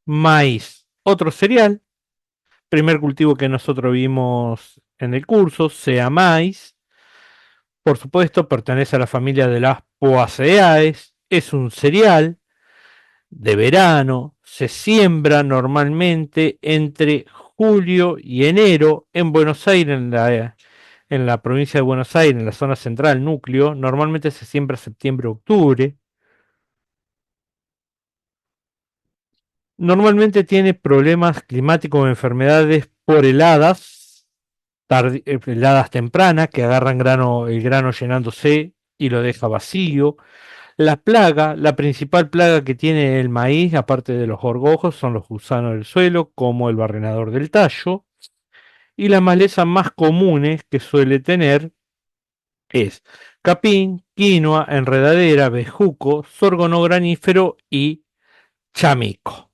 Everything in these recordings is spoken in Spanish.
maíz, otro cereal, primer cultivo que nosotros vimos en el curso, sea maíz, por supuesto pertenece a la familia de las Poaceae, es un cereal de verano, se siembra normalmente entre julio y enero en Buenos Aires, en la provincia de Buenos Aires, en la zona central, núcleo, normalmente se siembra septiembre-octubre. Normalmente tiene problemas climáticos o enfermedades por heladas tempranas que agarran el grano llenándose y lo deja vacío. La principal plaga que tiene el maíz, aparte de los gorgojos, son los gusanos del suelo, como el barrenador del tallo. Y las malezas más comunes que suele tener es capín, quinoa, enredadera, bejuco, sorgo no granífero y chamico.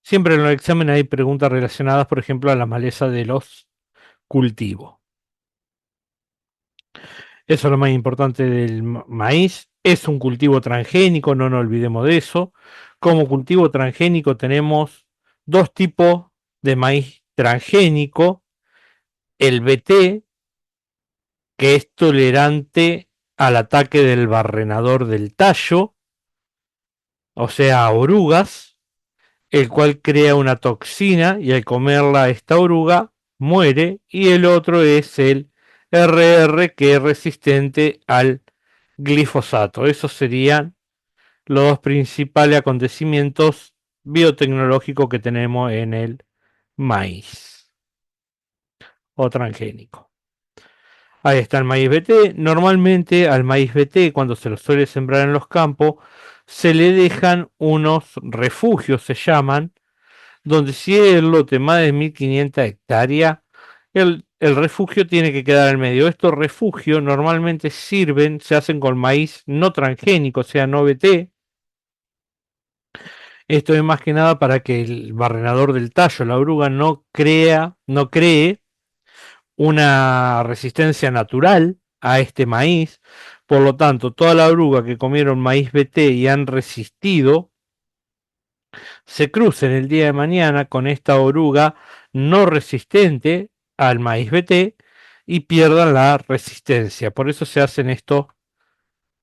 Siempre en los exámenes hay preguntas relacionadas, por ejemplo, a la maleza de los cultivos. Eso es lo más importante del maíz. Es un cultivo transgénico, no nos olvidemos de eso. Como cultivo transgénico tenemos dos tipos de maíz transgénico. El BT, que es tolerante al ataque del barrenador del tallo, o sea, a orugas, el cual crea una toxina y al comerla esta oruga muere. Y el otro es el RR, que es resistente al glifosato. Esos serían los dos principales acontecimientos biotecnológicos que tenemos en el maíz o transgénico. Ahí está el maíz BT. Normalmente al maíz BT, cuando se lo suele sembrar en los campos, se le dejan unos refugios, se llaman, donde si es el lote más de 1500 hectáreas, el refugio tiene que quedar en medio. Estos refugios normalmente sirven, se hacen con maíz no transgénico, o sea, no BT. Esto es más que nada para que el barrenador del tallo, la oruga, no cree una resistencia natural a este maíz. Por lo tanto, toda la oruga que comieron maíz BT y han resistido, se crucen el día de mañana con esta oruga no resistente al maíz BT y pierdan la resistencia. Por eso se hacen estos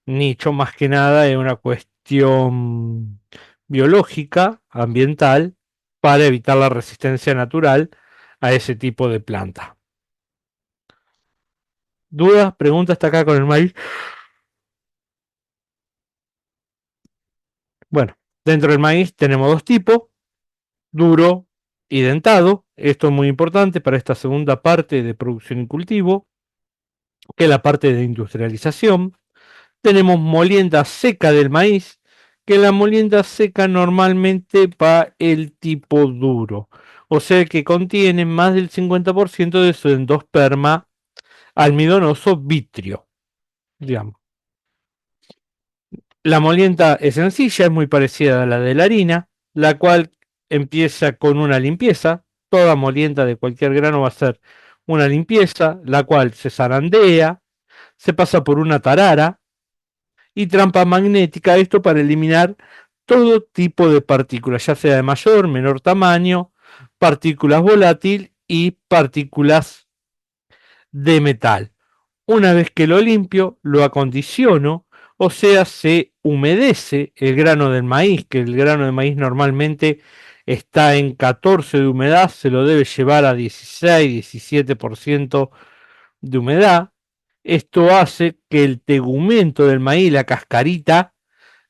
nichos, más que nada es una cuestión biológica, ambiental, para evitar la resistencia natural a ese tipo de planta. ¿Dudas? Preguntas hasta acá con el maíz. Bueno, dentro del maíz tenemos dos tipos, duro y dentado. Esto es muy importante para esta segunda parte de producción y cultivo, que es la parte de industrialización. Tenemos molienda seca del maíz, que la molienda seca normalmente va el tipo duro, o sea que contiene más del 50% de su endosperma almidonoso vitrio, digamos. La molienda es sencilla, es muy parecida a la de la harina, la cual empieza con una limpieza. Toda molienda de cualquier grano va a ser una limpieza, la cual se zarandea, se pasa por una tarara y trampa magnética, esto para eliminar todo tipo de partículas, ya sea de mayor, menor tamaño, partículas volátiles y partículas de metal. Una vez que lo limpio, lo acondiciono, o sea, se humedece el grano del maíz, que el grano de maíz normalmente está en 14 de humedad, se lo debe llevar a 16-17% de humedad. Esto hace que el tegumento del maíz, la cascarita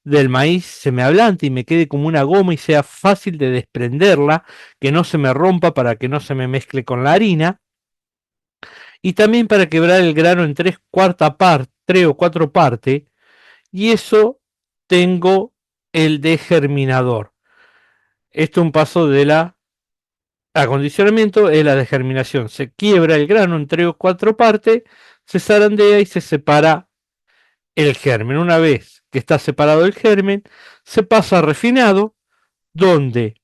del maíz, se me ablante y me quede como una goma y sea fácil de desprenderla, que no se me rompa para que no se me mezcle con la harina. Y también para quebrar el grano en tres o cuatro partes, y eso tengo el degerminador. Esto es un paso de la acondicionamiento, es la degerminación. Se quiebra el grano en tres o cuatro partes, se zarandea y se separa el germen. Una vez que está separado el germen, se pasa a refinado, donde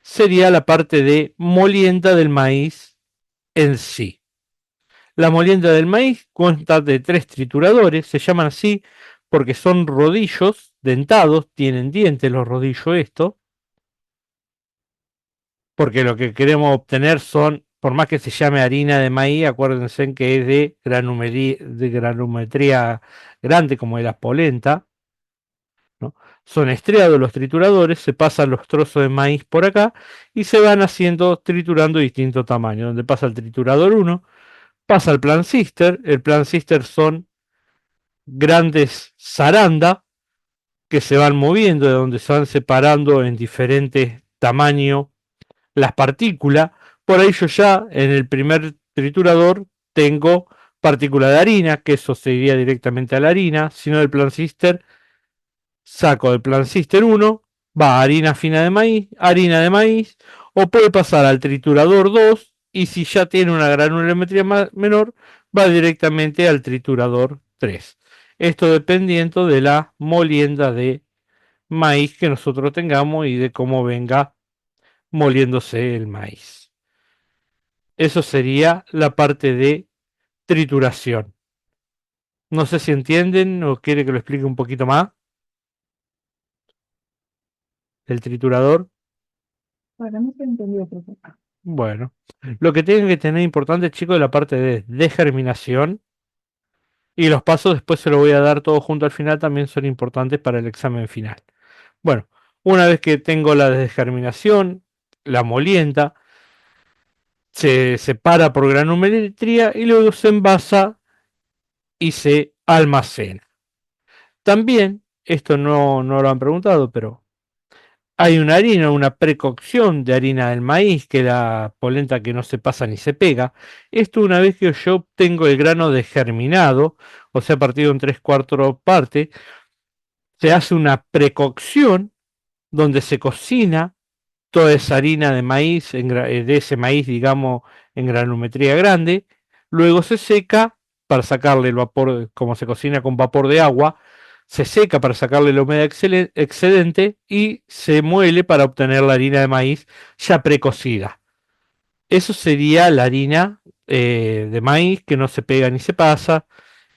sería la parte de molienda del maíz en sí. La molienda del maíz consta de tres trituradores, se llaman así porque son rodillos dentados, tienen dientes los rodillos estos, porque lo que queremos obtener son, por más que se llame harina de maíz, acuérdense que es de granumetría grande como es la polenta, ¿no? Son estriados los trituradores, se pasan los trozos de maíz por acá y se van haciendo triturando de distinto tamaño, donde pasa el triturador uno, pasa el plan sister son grandes zaranda que se van moviendo, de donde se van separando en diferentes tamaños las partículas. Por ahí yo ya en el primer triturador tengo partícula de harina, que eso se iría directamente a la harina, sino del plan sister saco del plan sister uno, va harina fina harina de maíz, o puede pasar al triturador 2 y si ya tiene una granulometría menor, va directamente al triturador 3. Esto dependiendo de la molienda de maíz que nosotros tengamos y de cómo venga moliéndose el maíz. Eso sería la parte de trituración. No sé si entienden o quiere que lo explique un poquito más. El triturador. Para mí se entendió, profe. Bueno, lo que tienen que tener importante, chicos, es la parte de germinación y los pasos después se lo voy a dar todo junto al final, también son importantes para el examen final. Bueno, una vez que tengo la desgerminación, la molienda, se separa por granulometría y luego se envasa y se almacena. También, esto no lo han preguntado, pero hay una harina, una precocción de harina del maíz, que la polenta que no se pasa ni se pega. Esto una vez que yo obtengo el grano desgerminado, o sea, partido en tres cuartos partes, se hace una precocción donde se cocina toda esa harina de maíz, de ese maíz, digamos, en granulometría grande. Luego se seca para sacarle el vapor, como se cocina con vapor de agua, se seca para sacarle la humedad excedente y se muele para obtener la harina de maíz ya precocida. Eso sería la harina de maíz que no se pega ni se pasa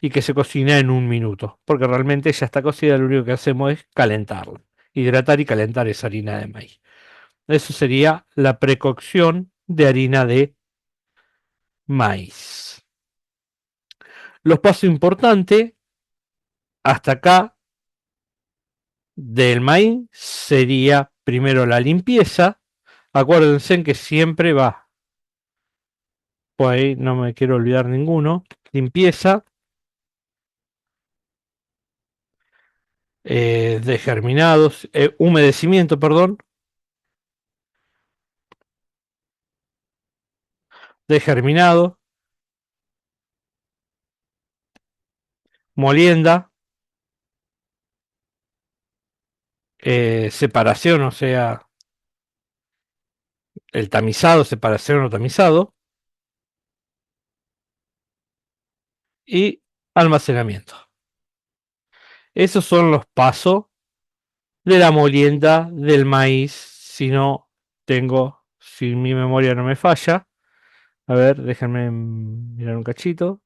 y que se cocina en un minuto, porque realmente ya está cocida, lo único que hacemos es calentarla, hidratar y calentar esa harina de maíz. Eso sería la precocción de harina de maíz. Los pasos importantes hasta acá del maíz sería primero la limpieza. Acuérdense que siempre va, pues ahí no me quiero olvidar ninguno. Limpieza de germinados, humedecimiento, perdón, de germinado, molienda, separación, o sea, el tamizado, separación o tamizado, y almacenamiento. Esos son los pasos de la molienda del maíz, si no tengo, si mi memoria no me falla. A ver, déjenme mirar un cachito.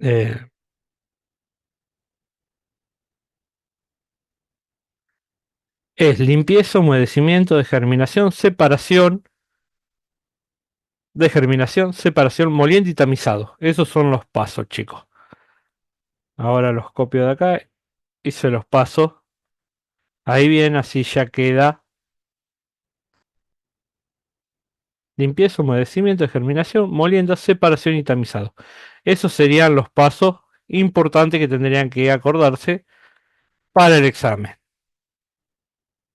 Eh, es limpieza, humedecimiento, degerminación, separación, molienda y tamizado. Esos son los pasos, chicos. Ahora los copio de acá y se los paso. Ahí bien, así ya queda limpieza, humedecimiento, degerminación, molienda, separación y tamizado. Esos serían los pasos importantes que tendrían que acordarse para el examen.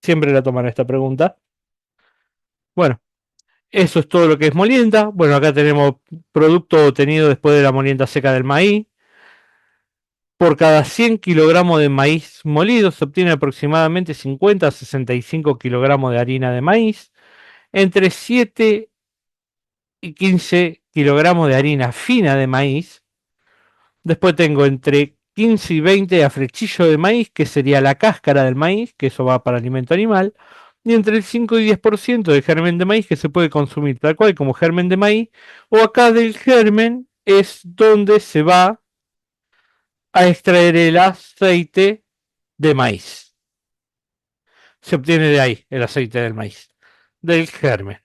Siempre la toman esta pregunta. Bueno, eso es todo lo que es molienda. Bueno, acá tenemos producto obtenido después de la molienda seca del maíz. Por cada 100 kilogramos de maíz molido se obtiene aproximadamente 50 a 65 kilogramos de harina de maíz, entre 7 y 15 kilogramos de harina fina de maíz. Después tengo entre 15 y 20 a frechillo de maíz, que sería la cáscara del maíz, que eso va para alimento animal. y entre el 5 y 10% de germen de maíz que se puede consumir tal cual como germen de maíz, o acá del germen es donde se va a extraer el aceite de maíz. Se obtiene de ahí el aceite del maíz, del germen.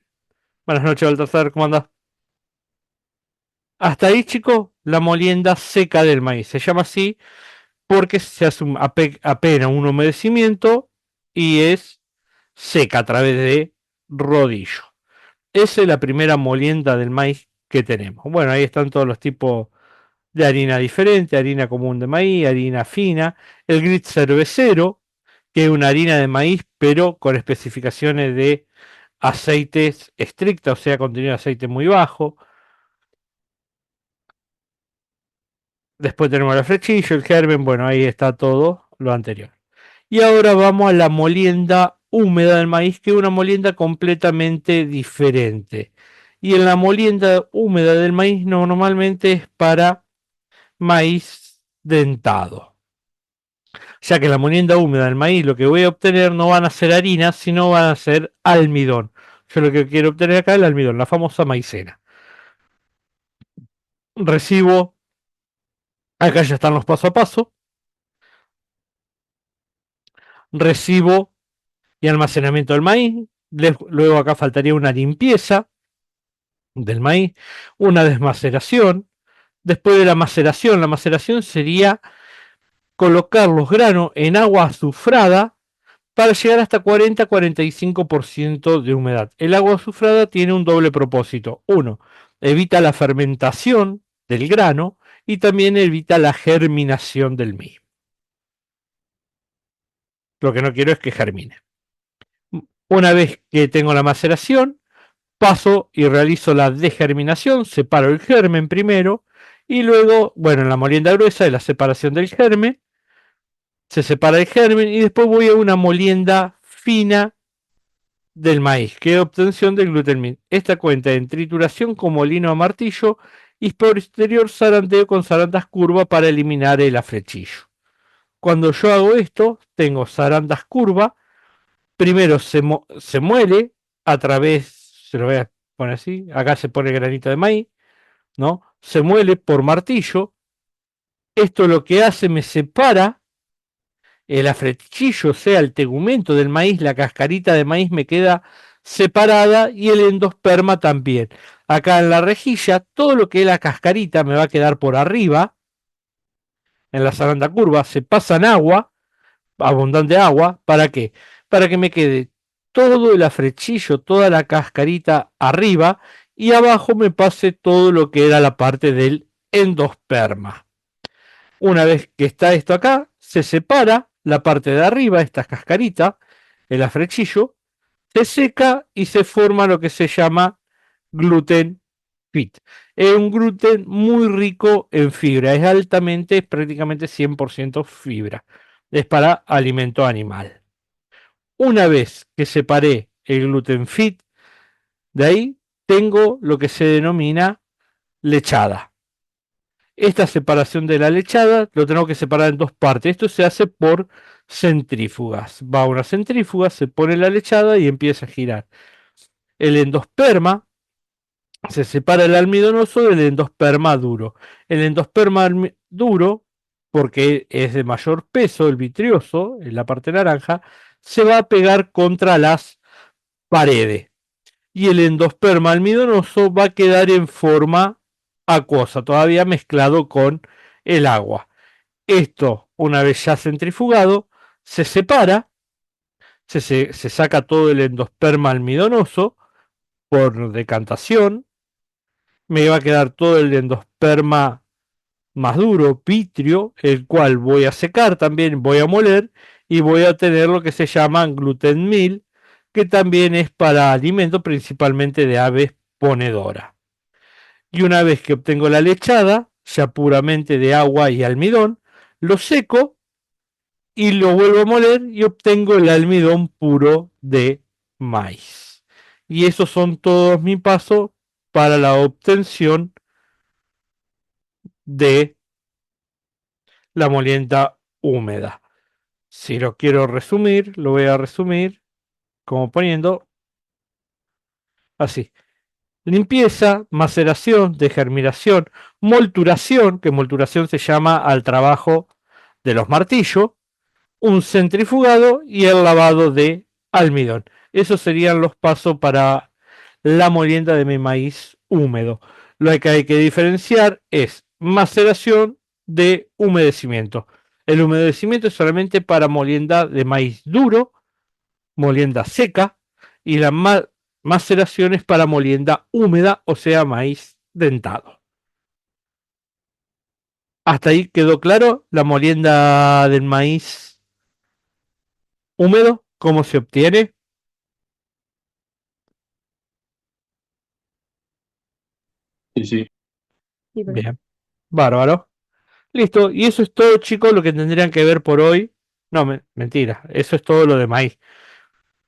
Buenas noches, Baltasar, ¿cómo andás? Hasta ahí, chicos, la molienda seca del maíz. Se llama así porque se hace apenas un humedecimiento y es seca a través de rodillo. Esa es la primera molienda del maíz que tenemos. Bueno, ahí están todos los tipos de harina diferente, harina común de maíz, harina fina, el grit cervecero, que es una harina de maíz, pero con especificaciones de aceites estrictas, o sea, contenido de aceite muy bajo. Después tenemos el frechillo, el germen, bueno, ahí está todo lo anterior. Y ahora vamos a la molienda húmeda del maíz, que es una molienda completamente diferente. Y en la molienda húmeda del maíz normalmente es para maíz dentado. Ya que en la molienda húmeda del maíz lo que voy a obtener no van a ser harinas, sino van a ser almidón. Yo lo que quiero obtener acá es el almidón, la famosa maicena. Recibo, acá ya están los paso a paso, recibo y almacenamiento del maíz. Luego acá faltaría una limpieza del maíz, una desmaceración. Después de la maceración sería colocar los granos en agua azufrada para llegar hasta 40-45% de humedad. El agua azufrada tiene un doble propósito. Uno, evita la fermentación del grano y también evita la germinación del mismo. Lo que no quiero es que germine. Una vez que tengo la maceración, paso y realizo la degerminación, separo el germen primero y luego, bueno, en la molienda gruesa de la separación del germen, se separa el germen y después voy a una molienda fina del maíz, que es obtención del gluten. Esta cuenta en trituración con molino a martillo y posterior zarandeo con zarandas curvas para eliminar el afrechillo. Cuando yo hago esto, tengo zarandas curvas, primero se muele a través, se lo voy a poner así, acá se pone granito de maíz, ¿no? Se muele por martillo, esto lo que hace me separa el afrechillo, o sea, el tegumento del maíz, la cascarita de maíz me queda separada y el endosperma también. Acá en la rejilla, todo lo que es la cascarita me va a quedar por arriba, en la zaranda curva, se pasa en agua, abundante agua, ¿para qué? Para que me quede todo el afrechillo, toda la cascarita arriba y abajo me pase todo lo que era la parte del endosperma. Una vez que está esto acá, se separa la parte de arriba, esta cascarita, el afrechillo, se seca y se forma lo que se llama gluten fit. Es un gluten muy rico en fibra, es altamente, es prácticamente 100% fibra. Es para alimento animal. Una vez que separé el gluten fit, de ahí tengo lo que se denomina lechada. Esta separación de la lechada lo tengo que separar en dos partes. Esto se hace por centrífugas. Va a una centrífuga, se pone la lechada y empieza a girar. El endosperma se separa el almidonoso del endosperma duro. El endosperma duro, porque es de mayor peso, el vitrioso, en la parte naranja, se va a pegar contra las paredes. Y el endosperma almidonoso va a quedar en forma acuosa, todavía mezclado con el agua. Esto, una vez ya centrifugado, se separa, se saca todo el endosperma almidonoso por decantación, me va a quedar todo el endosperma más duro, vitrio, el cual voy a secar también, voy a moler y voy a tener lo que se llama gluten meal, que también es para alimento principalmente de aves ponedoras. Y una vez que obtengo la lechada, ya puramente de agua y almidón, lo seco y lo vuelvo a moler y obtengo el almidón puro de maíz. Y esos son todos mis pasos para la obtención de la molienda húmeda. Si lo quiero resumir, lo voy a resumir como poniendo así. Limpieza, maceración, degerminación, molturación, que molturación se llama al trabajo de los martillos, un centrifugado y el lavado de almidón. Esos serían los pasos para la molienda de mi maíz húmedo. Lo que hay que diferenciar es maceración de humedecimiento. El humedecimiento es solamente para molienda de maíz duro, molienda seca, y la maceración es para molienda húmeda, o sea, maíz dentado. Hasta ahí quedó claro la molienda del maíz húmedo, cómo se obtiene. Sí, sí. Sí, profe. Bien, bárbaro. Listo, y eso es todo, chicos, lo que tendrían que ver por hoy. No, mentira, eso es todo lo de maíz,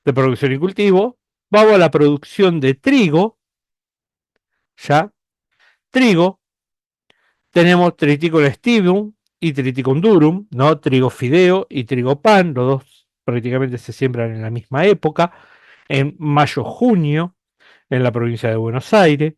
de producción y cultivo. Vamos a la producción de trigo, ya. Trigo, tenemos Triticum stivium y Triticum durum, ¿no? Trigo fideo y trigo pan, los dos prácticamente se siembran en la misma época, en mayo-junio, en la provincia de Buenos Aires.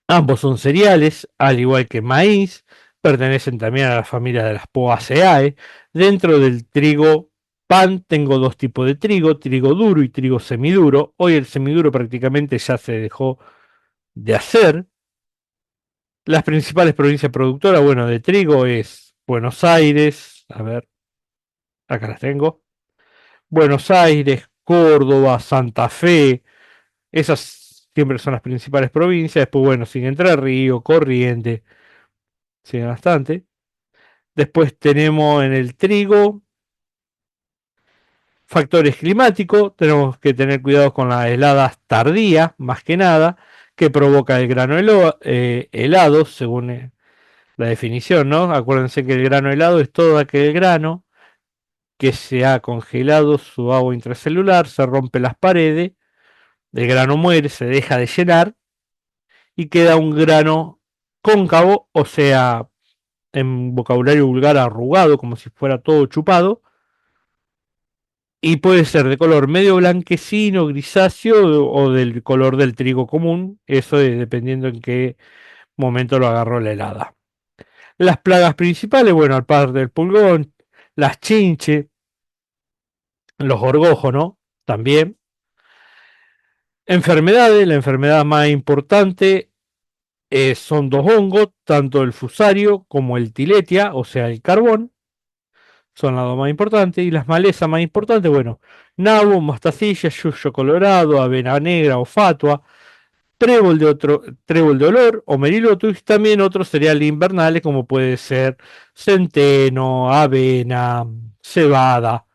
Ambos son cereales, al igual que maíz, pertenecen también a la familia de las Poaceae. Dentro del trigo pan tengo dos tipos de trigo duro y trigo semiduro. Hoy el semiduro prácticamente ya se dejó de hacer. Las principales provincias productoras, bueno, de trigo es Buenos Aires, a ver, acá las tengo. Buenos Aires, Córdoba, Santa Fe, esas siempre son las principales provincias. Después, bueno, sin Entre Ríos, Corrientes, siguen bastante. Después tenemos en el trigo factores climáticos, tenemos que tener cuidado con las heladas tardías, más que nada, que provoca el grano helado, según la definición, ¿no? Acuérdense que el grano helado es todo aquel grano que se ha congelado su agua intracelular, se rompe las paredes, el grano muere, se deja de llenar y queda un grano cóncavo, o sea, en vocabulario vulgar arrugado, como si fuera todo chupado, y puede ser de color medio blanquecino, grisáceo o del color del trigo común, eso es dependiendo en qué momento lo agarró la helada. Las plagas principales, bueno, al par del pulgón, las chinches, los gorgojos, ¿no? También. Enfermedades, la enfermedad más importante son dos hongos, tanto el fusario como el tiletia, o sea, el carbón, son las dos más importantes. Y las malezas más importantes, bueno, nabo, mostacilla, yuyo colorado, avena negra o fatua, trébol de olor o merilotus, y también otros cereales invernales como puede ser centeno, avena, cebada,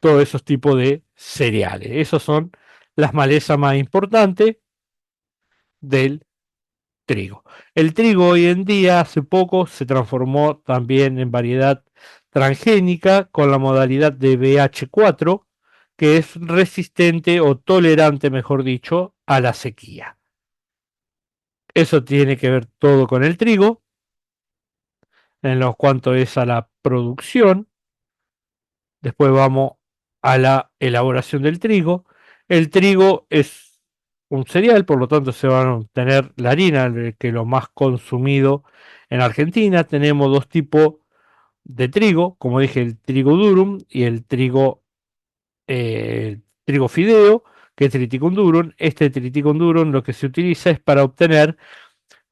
todos esos tipos de cereales. Esos son las malezas más importantes del trigo. El trigo hoy en día, hace poco, se transformó también en variedad transgénica con la modalidad de BH4, que es resistente o tolerante, mejor dicho, a la sequía. Eso tiene que ver todo con el trigo, en lo cuanto es a la producción. Después vamos a la elaboración del trigo. El trigo es un cereal, por lo tanto se van a obtener la harina, que es lo más consumido en Argentina. Tenemos dos tipos de trigo, como dije, el trigo durum y el trigo fideo, que es triticum durum. Este triticum durum lo que se utiliza es para obtener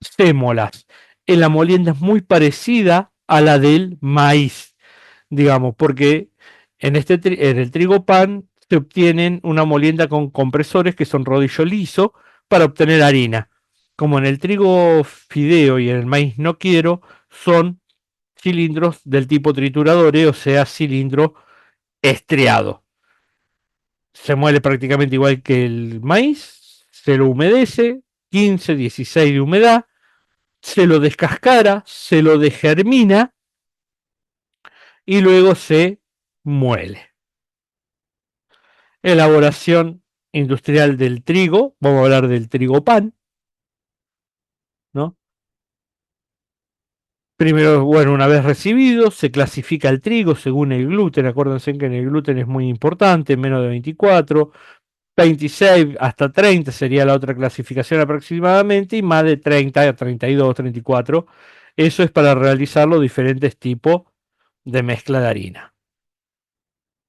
sémolas. En la molienda es muy parecida a la del maíz, digamos, porque en el trigo pan se obtienen una molienda con compresores que son rodillo liso para obtener harina. Como en el trigo fideo y en el maíz no quiero, son cilindros del tipo trituradores, o sea, cilindro estriado. Se muele prácticamente igual que el maíz, se lo humedece, 15, 16 de humedad, se lo descascara, se lo degermina y luego se muele. Elaboración industrial del trigo, vamos a hablar del trigo pan, ¿no? Primero, bueno, una vez recibido, se clasifica el trigo según el gluten. Acuérdense que en el gluten es muy importante, menos de 24, 26 hasta 30 sería la otra clasificación aproximadamente, y más de 30 a 32, 34. Eso es para realizar los diferentes tipos de mezcla de harina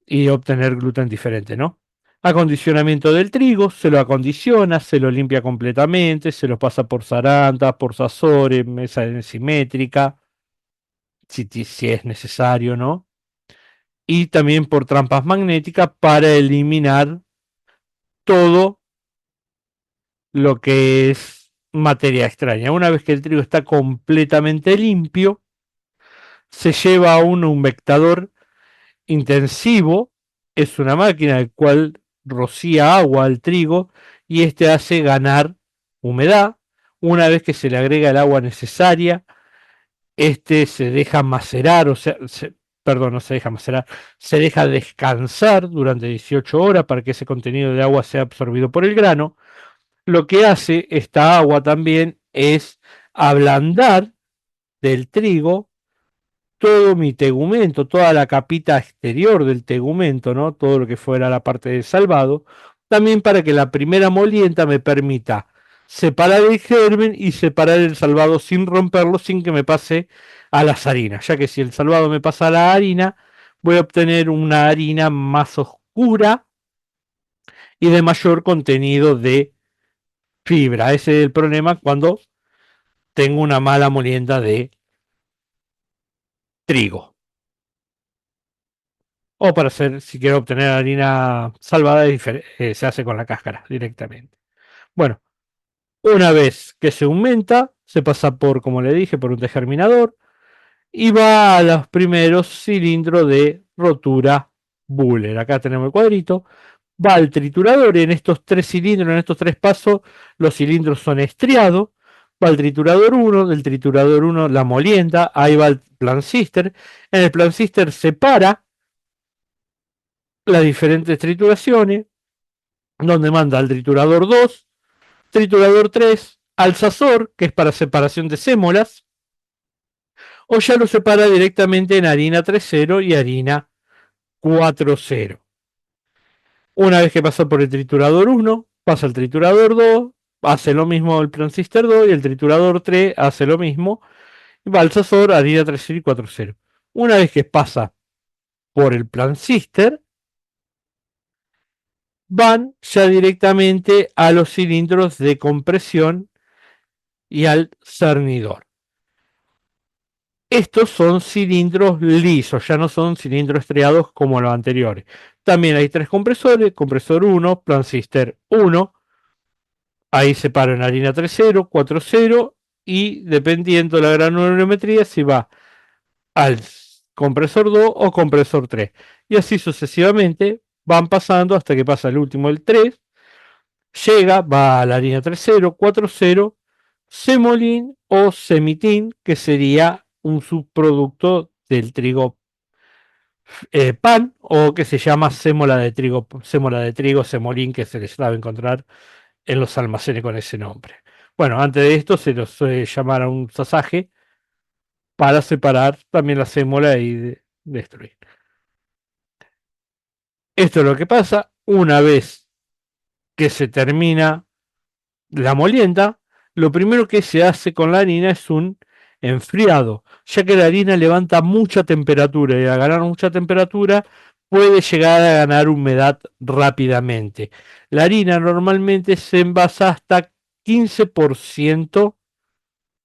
y obtener gluten diferente, ¿no? Acondicionamiento del trigo, se lo acondiciona, se lo limpia completamente, se lo pasa por zarandas, por sazores, mesa simétrica, si es necesario, ¿no? Y también por trampas magnéticas para eliminar todo lo que es materia extraña. Una vez que el trigo está completamente limpio, se lleva a un humectador intensivo. Es una máquina el cual rocía agua al trigo y este hace ganar humedad. Una vez que se le agrega el agua necesaria, este se deja macerar, o sea, perdón, no se deja macerar, se deja descansar durante 18 horas para que ese contenido de agua sea absorbido por el grano. Lo que hace esta agua también es ablandar del trigo todo mi tegumento, toda la capita exterior del tegumento, ¿no? Todo lo que fuera la parte del salvado, también para que la primera molienda me permita separar el germen y separar el salvado sin romperlo, sin que me pase a las harinas, ya que si el salvado me pasa a la harina, voy a obtener una harina más oscura y de mayor contenido de fibra. Ese es el problema cuando tengo una mala molienda de trigo. O para hacer, si quiero obtener harina salvada, se hace con la cáscara directamente. Bueno, una vez que se aumenta, se pasa por, como le dije, por un degerminador y va a los primeros cilindros de rotura Buller. Acá tenemos el cuadrito. Va al triturador y en estos tres cilindros, en estos tres pasos, los cilindros son estriados. Va al triturador 1, del triturador 1 la molienda, ahí va el plancister. En el plancister separa las diferentes trituraciones, donde manda al triturador 2, triturador 3, al sazor, que es para separación de sémolas, o ya lo separa directamente en harina 3.0 y harina 4.0. Una vez que pasa por el triturador 1, pasa al triturador 2, hace lo mismo el transistor 2 y el triturador 3 hace lo mismo, y va al sazor, harina 3.0 y 4.0. Una vez que pasa por el plancister, van ya directamente a los cilindros de compresión y al cernidor. Estos son cilindros lisos, ya no son cilindros estriados como los anteriores. También hay tres compresores, compresor 1, plancister 1, ahí separan harina 3.0, 4.0 y dependiendo de la granulometría si va al compresor 2 o compresor 3. Y así sucesivamente van pasando hasta que pasa el último, el 3, llega, va a la harina 3.0, 4.0, semolín o semitín, que sería un subproducto del trigo pan, o que se llama sémola de trigo, semolín, que se les sabe encontrar en los almacenes con ese nombre. Bueno, antes de esto se los suele llamar a un sasaje para separar también la sémola y destruir. Esto es lo que pasa una vez que se termina la molienda. Lo primero que se hace con la harina es un enfriado, ya que la harina levanta mucha temperatura y al ganar mucha temperatura puede llegar a ganar humedad rápidamente. La harina normalmente se envasa hasta 15%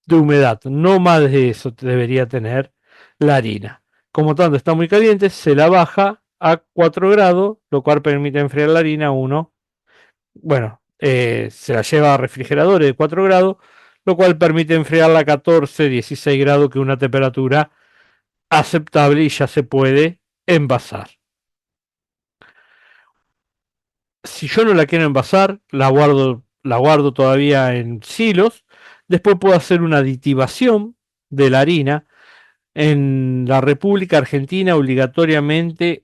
de humedad, no más de eso debería tener la harina. Como tanto está muy caliente, se la baja a 4 grados, lo cual permite enfriar la harina a 1. Bueno, se la lleva a refrigeradores de 4 grados, lo cual permite enfriarla a 14, 16 grados, que es una temperatura aceptable y ya se puede envasar. Si yo no la quiero envasar, la guardo todavía en silos. Después puedo hacer una aditivación de la harina. En la República Argentina obligatoriamente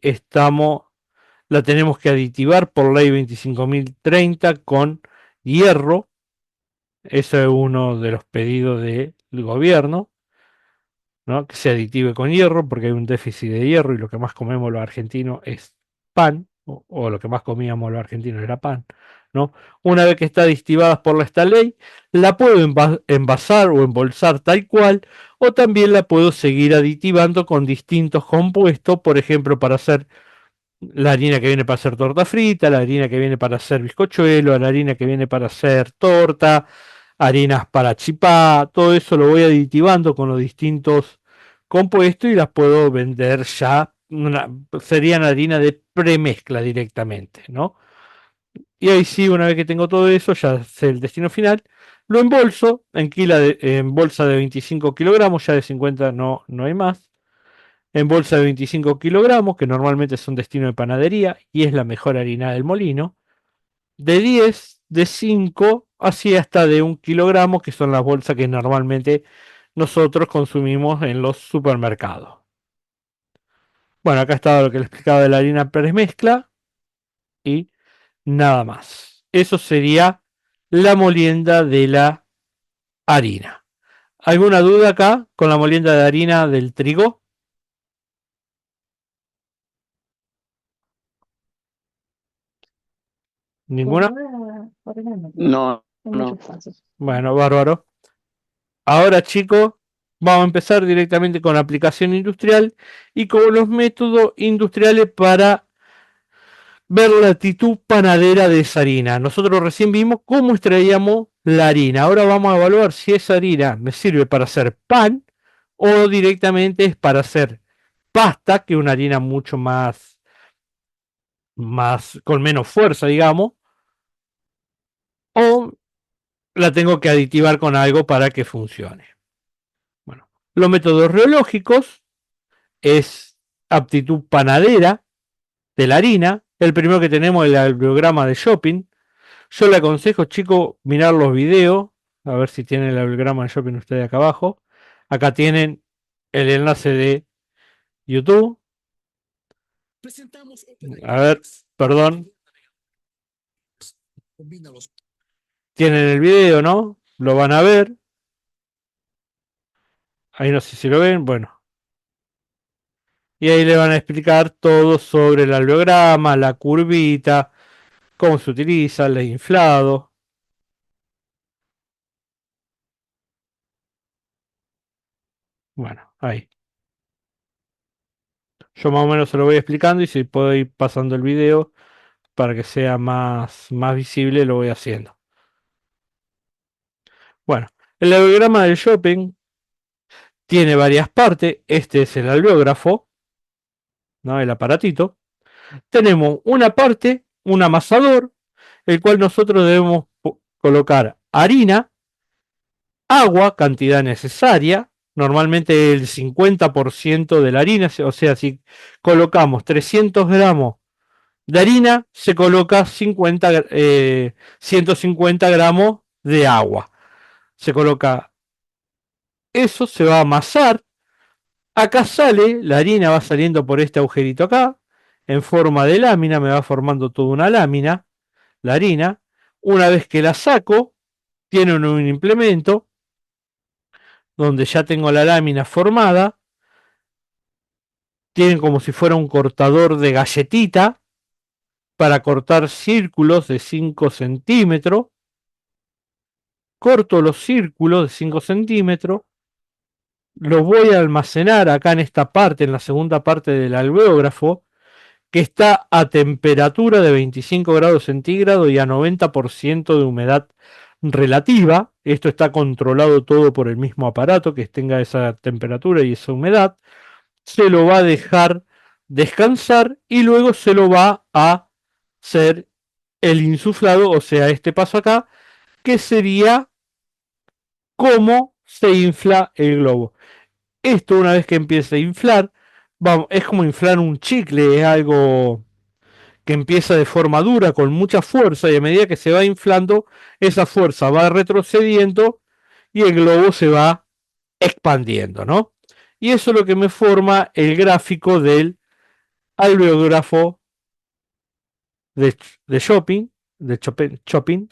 la tenemos que aditivar por ley 25.030 con hierro. Ese es uno de los pedidos del gobierno. ¿no? Que se aditive con hierro, porque hay un déficit de hierro y lo que más comemos los argentinos es pan, o lo que más comíamos los argentinos era pan, ¿no? Una vez que está aditivada por esta ley, la puedo envasar o embolsar tal cual, o también la puedo seguir aditivando con distintos compuestos, por ejemplo, para hacer la harina que viene para hacer torta frita, la harina que viene para hacer bizcochuelo, la harina que viene para hacer torta, harinas para chipá, todo eso lo voy aditivando con los distintos compuestos y las puedo vender ya, serían harina de premezcla directamente, ¿no? Y ahí sí, una vez que tengo todo eso, ya sé el destino final, lo embolso en bolsa de 25 kilogramos, ya de 50 no hay más, en bolsa de 25 kilogramos, que normalmente son destino de panadería y es la mejor harina del molino, de 10, de 5, así hasta de 1 kilogramo, que son las bolsas que normalmente nosotros consumimos en los supermercados. Bueno, acá estaba lo que les explicaba de la harina premezcla y nada más. Eso sería la molienda de la harina. ¿Alguna duda acá con la molienda de harina del trigo? Por ¿Ninguna? ahora no. No, Hay no. muchos pasos. Bueno, bárbaro. Ahora, chicos, vamos a empezar directamente con la aplicación industrial y con los métodos industriales para ver la actitud panadera de esa harina. Nosotros recién vimos cómo extraíamos la harina. Ahora vamos a evaluar si esa harina me sirve para hacer pan o directamente es para hacer pasta, que es una harina mucho más con menos fuerza, digamos, o la tengo que aditivar con algo para que funcione. Bueno, los métodos reológicos es aptitud panadera de la harina. El primero que tenemos es el biograma de shopping. Yo le aconsejo, chicos, mirar los videos, a ver si tienen el biograma de shopping ustedes acá abajo. Acá tienen el enlace de YouTube. A ver, perdón. Tienen el video, ¿no? Lo van a ver. Ahí no sé si lo ven. Bueno. Y ahí le van a explicar todo sobre el biograma, la curvita, cómo se utiliza, el inflado. Bueno, ahí. Yo más o menos se lo voy explicando y si puedo ir pasando el video para que sea más visible, lo voy haciendo. Bueno, el diagrama del shopping tiene varias partes. Este es el alveógrafo, ¿no? El aparatito. Tenemos una parte, un amasador, el cual nosotros debemos colocar harina, agua, cantidad necesaria, normalmente el 50% de la harina, o sea, si colocamos 300 gramos de harina, se coloca 150 gramos de agua. Se coloca eso, se va a amasar. Acá sale, la harina va saliendo por este agujerito acá, en forma de lámina, me va formando toda una lámina, la harina. Una vez que la saco, tiene un implemento donde ya tengo la lámina formada, tienen como si fuera un cortador de galletita para cortar círculos de 5 centímetros. Corto los círculos de 5 centímetros, los voy a almacenar acá en esta parte, en la segunda parte del alveógrafo, que está a temperatura de 25 grados centígrados y a 90% de humedad relativa. Esto está controlado todo por el mismo aparato que tenga esa temperatura y esa humedad. Se lo va a dejar descansar y luego se lo va a hacer el insuflado, o sea, este paso acá, que sería cómo se infla el globo. Esto una vez que empiece a inflar, vamos, es como inflar un chicle, es algo que empieza de forma dura, con mucha fuerza, y a medida que se va inflando, esa fuerza va retrocediendo y el globo se va expandiendo, ¿no? Y eso es lo que me forma el gráfico del alveógrafo de shopping, de shopping,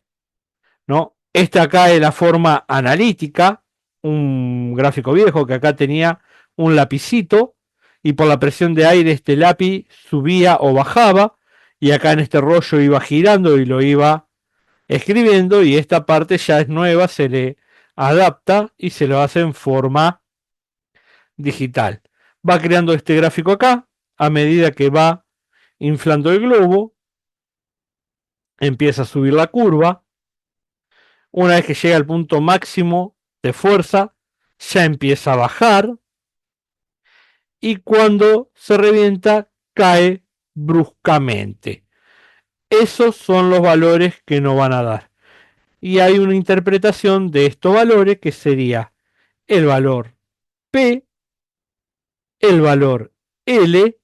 ¿no? Esta acá es la forma analítica, un gráfico viejo que acá tenía un lapicito y por la presión de aire este lápiz subía o bajaba y acá en este rollo iba girando y lo iba escribiendo y esta parte ya es nueva, se le adapta y se lo hace en forma digital. Va creando este gráfico acá a medida que va inflando el globo, empieza a subir la curva. Una vez que llega al punto máximo de fuerza, ya empieza a bajar y cuando se revienta cae bruscamente. Esos son los valores que nos van a dar. Y hay una interpretación de estos valores que sería el valor P, el valor L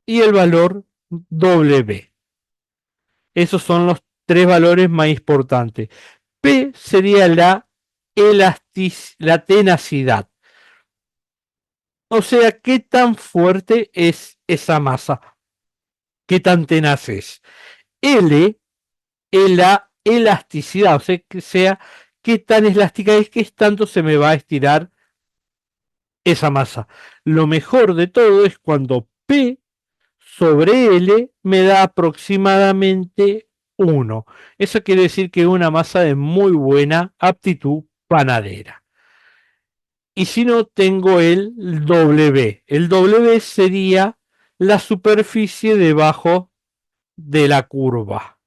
y el valor W. Esos son los tres valores más importantes. P sería la tenacidad. O sea, qué tan fuerte es esa masa, qué tan tenaz es. L es la elasticidad, o sea, qué tan elástica es, que tanto se me va a estirar esa masa. Lo mejor de todo es cuando P sobre L me da aproximadamente 1. Eso quiere decir que es una masa de muy buena aptitud panadera. Y si no, tengo el W. El W sería la superficie debajo de la curva.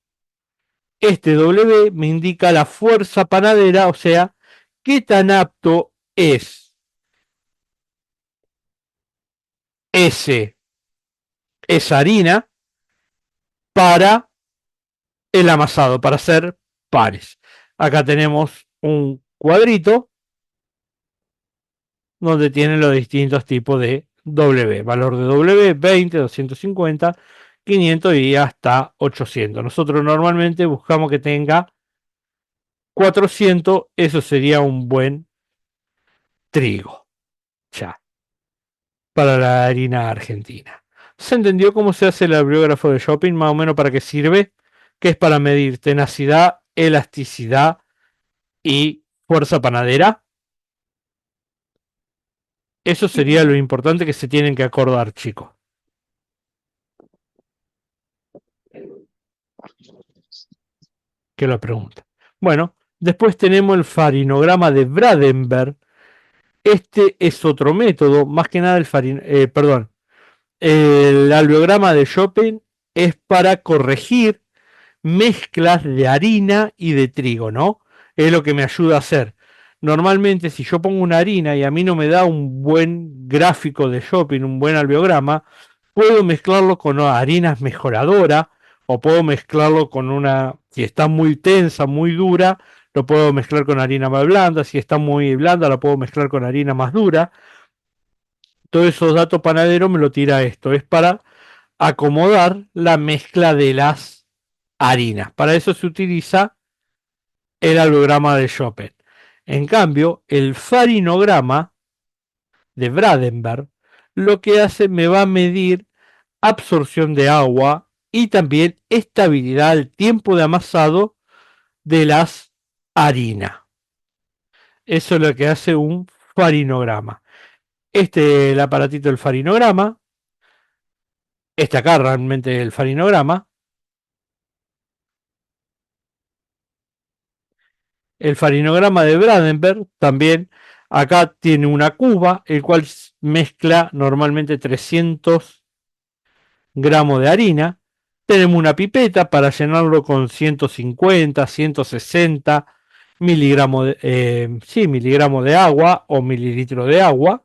Este W me indica la fuerza panadera, o sea, qué tan apto es esa harina para el amasado, para hacer panes. Acá tenemos un cuadrito donde tienen los distintos tipos de W. Valor de W, 20, 250, 500 y hasta 800. Nosotros normalmente buscamos que tenga 400, eso sería un buen trigo. Ya, para la harina argentina. ¿Se entendió cómo se hace el abriógrafo de shopping? Más o menos para qué sirve, que es para medir tenacidad, elasticidad y fuerza panadera. Eso sería lo importante que se tienen que acordar, chicos. Que lo pregunta. Bueno, después tenemos el farinograma de Bradenberg. Este es otro método, más que nada el alveograma de Chopin es para corregir mezclas de harina y de trigo, ¿no? Es lo que me ayuda a hacer. Normalmente, si yo pongo una harina y a mí no me da un buen gráfico de Chopin, un buen alveograma, puedo mezclarlo con harinas mejoradoras o puedo mezclarlo con una, si está muy tensa, muy dura, lo puedo mezclar con harina más blanda, si está muy blanda, lo puedo mezclar con harina más dura. Todos esos datos panaderos me lo tira esto, es para acomodar la mezcla de las harinas. Para eso se utiliza el alveograma de Chopin. En cambio, el farinograma de Bradenberg lo que hace me va a medir absorción de agua y también estabilidad al tiempo de amasado de las harinas. Eso es lo que hace un farinograma. Este, el aparatito del farinograma, este acá realmente el farinograma. El farinograma de Bradenberg también acá tiene una cuba, el cual mezcla normalmente 300 gramos de harina. Tenemos una pipeta para llenarlo con 150, 160 miligramos miligramos de agua o mililitros de agua.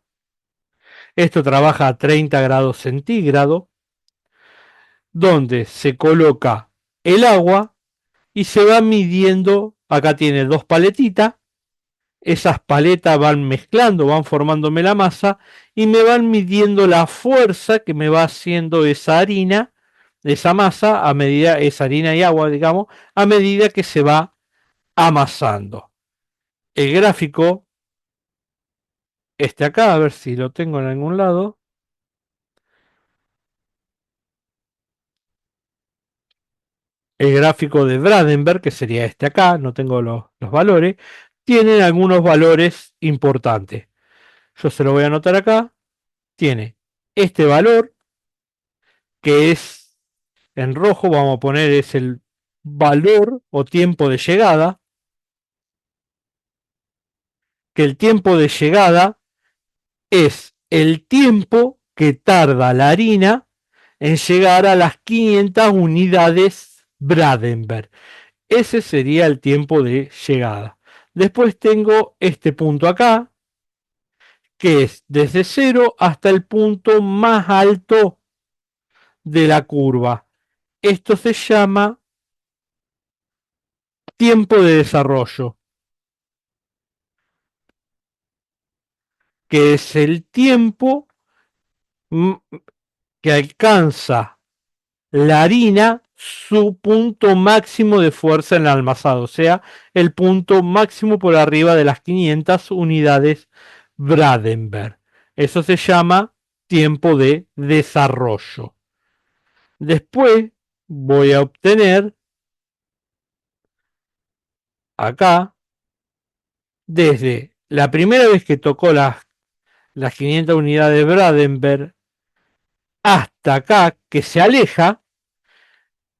Esto trabaja a 30 grados centígrados, donde se coloca el agua y se va midiendo. Acá tiene dos paletitas. Esas paletas van mezclando, van formándome la masa y me van midiendo la fuerza que me va haciendo esa harina, esa masa, a medida, esa harina y agua, digamos, a medida que se va amasando. El gráfico, este acá, a ver si lo tengo en algún lado. El gráfico de Bradenberg, que sería este acá, no tengo los valores, tienen algunos valores importantes. Yo se lo voy a anotar acá. tiene este valor, que es en rojo, vamos a poner es el valor o tiempo de llegada, que el tiempo de llegada es el tiempo que tarda la harina en llegar a las 500 unidades Bradenberg. Ese sería el tiempo de llegada. Después tengo este punto acá, que es desde 0 hasta el punto más alto de la curva. Esto se llama tiempo de desarrollo, que es el tiempo que alcanza la harina su punto máximo de fuerza en el almazado, o sea, el punto máximo por arriba de las 500 unidades Bradenberg. Eso se llama tiempo de desarrollo. Después voy a obtener acá, desde la primera vez que tocó las 500 unidades Bradenberg hasta acá, que se aleja,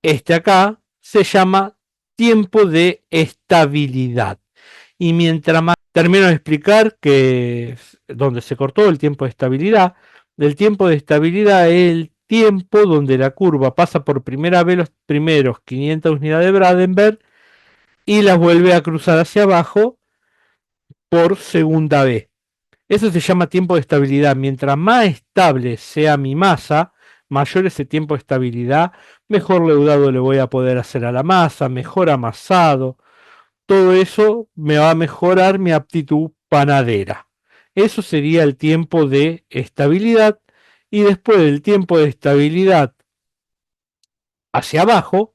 este acá se llama tiempo de estabilidad. Y mientras más termino de explicar que donde se cortó el tiempo de estabilidad, el tiempo de estabilidad es el tiempo donde la curva pasa por primera vez los primeros 500 unidades de Bradenberg y las vuelve a cruzar hacia abajo por segunda vez. Eso se llama tiempo de estabilidad. Mientras más estable sea mi masa, mayor ese tiempo de estabilidad, mejor leudado le voy a poder hacer a la masa, mejor amasado. Todo eso me va a mejorar mi aptitud panadera. Eso sería el tiempo de estabilidad. Y después del tiempo de estabilidad hacia abajo,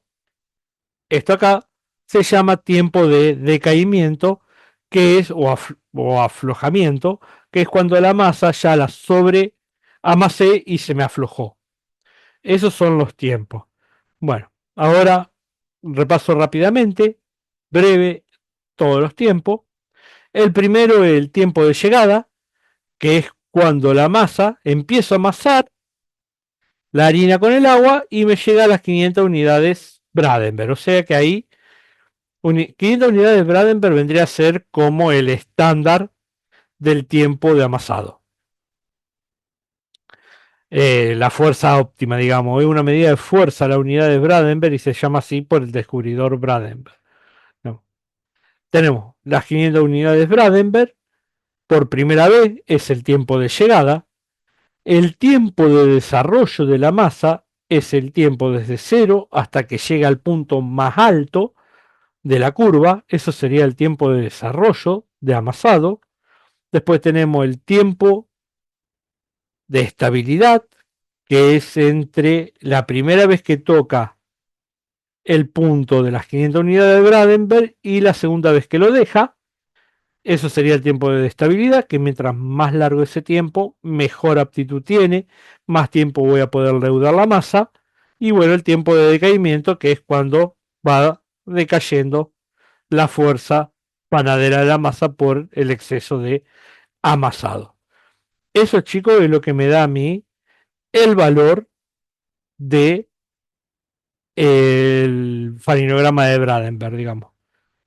esto acá se llama tiempo de decaimiento, que es o aflojamiento, que es cuando la masa ya la sobre amasé y se me aflojó. Esos son los tiempos. Bueno, ahora repaso rápidamente, breve, todos los tiempos. El primero es el tiempo de llegada, que es cuando la masa empieza a amasar la harina con el agua y me llega a las 500 unidades Bradenberg. O sea que ahí 500 unidades Bradenberg vendría a ser como el estándar del tiempo de amasado. La fuerza óptima, digamos, es una medida de fuerza a la unidad de Bradenberg y se llama así por el descubridor Bradenberg. No. Tenemos las 500 unidades Bradenberg, por primera vez es el tiempo de llegada. El tiempo de desarrollo de la masa es el tiempo desde 0 hasta que llega al punto más alto de la curva. Eso sería el tiempo de desarrollo de amasado. Después tenemos el tiempo de estabilidad, que es entre la primera vez que toca el punto de las 500 unidades de Bradenberg y la segunda vez que lo deja. Eso sería el tiempo de estabilidad, que mientras más largo ese tiempo, mejor aptitud tiene, más tiempo voy a poder leudar la masa. Y bueno, el tiempo de decaimiento, que es cuando va decayendo la fuerza panadera de la masa por el exceso de amasado. Eso, chicos, es lo que me da a mí el valor de el farinograma de Bradenberg, digamos,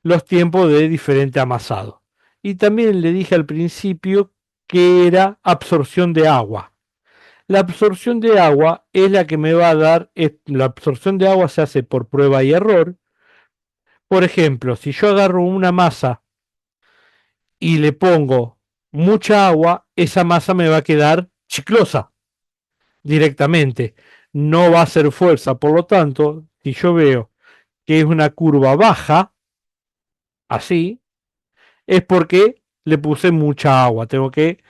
los tiempos de diferente amasado. Y también le dije al principio que era absorción de agua. La absorción de agua es la que me va a dar, la absorción de agua se hace por prueba y error. Por ejemplo, si yo agarro una masa y le pongo mucha agua, esa masa me va a quedar chiclosa directamente. No va a hacer fuerza. Por lo tanto, si yo veo que es una curva baja, así, es porque le puse mucha agua. Tengo que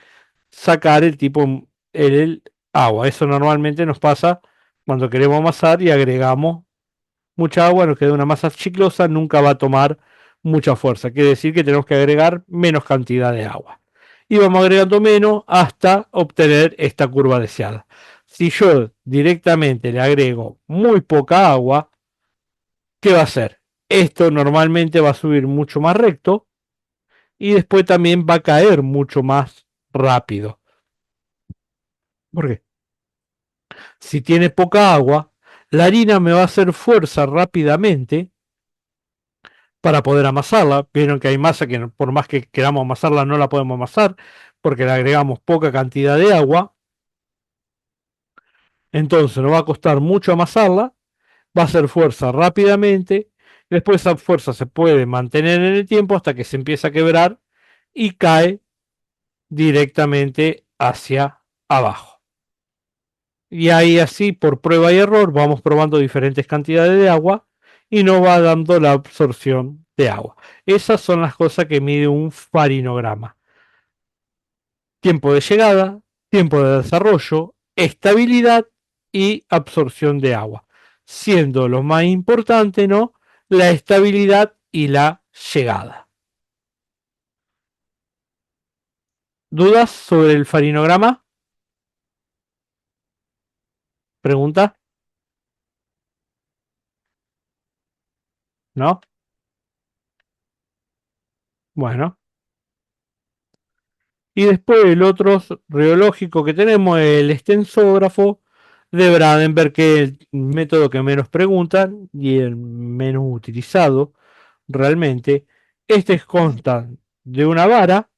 sacar el tipo, el agua. Eso normalmente nos pasa cuando queremos amasar y agregamos mucha agua, nos queda una masa chiclosa, nunca va a tomar mucha fuerza. Quiere decir que tenemos que agregar menos cantidad de agua. Y vamos agregando menos hasta obtener esta curva deseada. Si yo directamente le agrego muy poca agua, ¿qué va a hacer? Esto normalmente va a subir mucho más recto y después también va a caer mucho más rápido. ¿Por qué? Si tiene poca agua, la harina me va a hacer fuerza rápidamente para poder amasarla. Vieron que hay masa que por más que queramos amasarla no la podemos amasar porque le agregamos poca cantidad de agua. Entonces nos va a costar mucho amasarla, va a hacer fuerza rápidamente, después esa fuerza se puede mantener en el tiempo hasta que se empieza a quebrar y cae directamente hacia abajo. Y ahí así, por prueba y error, vamos probando diferentes cantidades de agua y nos va dando la absorción de agua. Esas son las cosas que mide un farinograma. Tiempo de llegada, tiempo de desarrollo, estabilidad y absorción de agua. Siendo lo más importante, ¿no? La estabilidad y la llegada. ¿Dudas sobre el farinograma? ¿Pregunta? ¿No? Bueno. Y después el otro reológico que tenemos es el estensógrafo de Bradenberg, que es el método que menos preguntan y el menos utilizado realmente. Este consta de una vara